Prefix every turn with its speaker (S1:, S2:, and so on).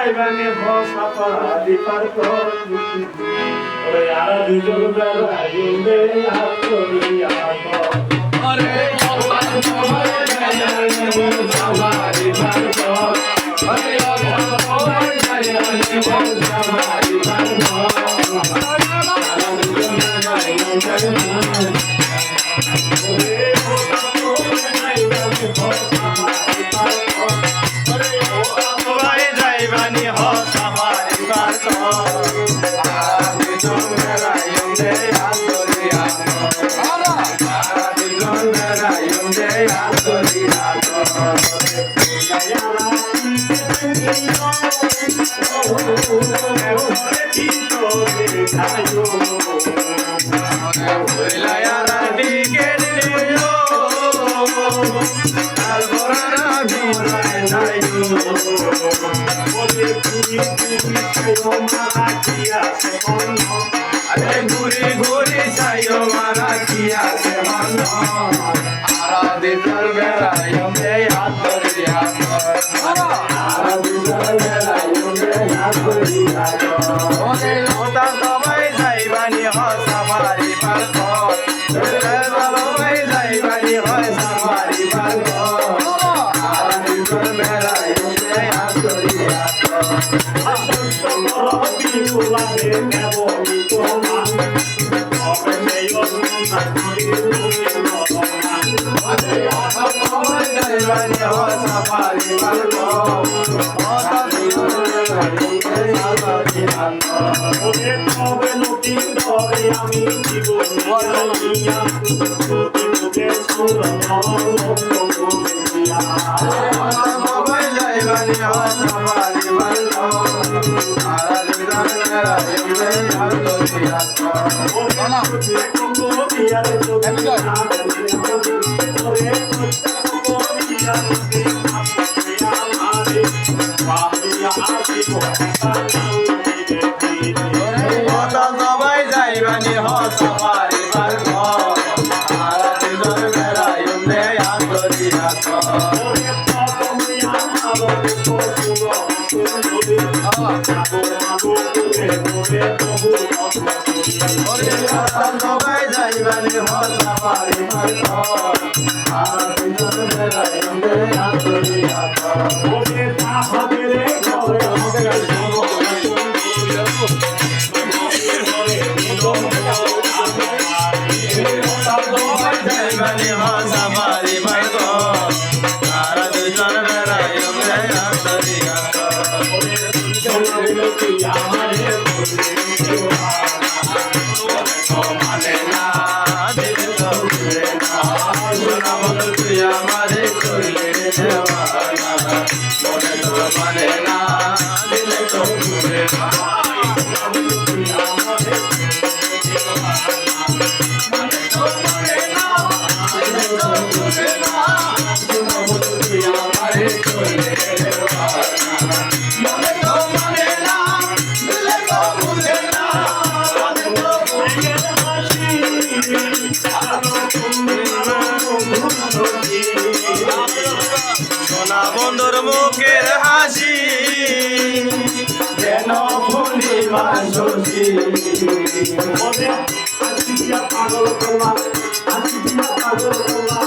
S1: যাইবানি ভসাপা দিপার কর ওরে আর দুজন বেড়াইলে আর করিয়া আরে ঘুরি ঘুরি চাইও মারা কি আছে মন আরা দিদার বেড়াইও রে আতরিয়া আরা দিদার বেড়াইও রে আতরিয়া ওরে ওটা সবাই যাইবানি হসামারি পারক রে সবাই যাইবানি হসামারি পারক আরা দিদার বেড়াইও রে আতরিয়া আসন্ত মরবি উলাবে নেব আমি জীবন সবাই যাইবানি হসামারি পারক আরা দিদার বেড়াইও রে আতরিয়া সবাই যাইবানি হসামারি পারক আরা দিদার বেড়াইও রে আতরিয়া ওরে তাহাবে রে ঘরে সোনা বন্ধুর মুখের হাসি যেন পূর্ণিমা শশী পাগল করলাম হাসি দিয়া পাগল করলাম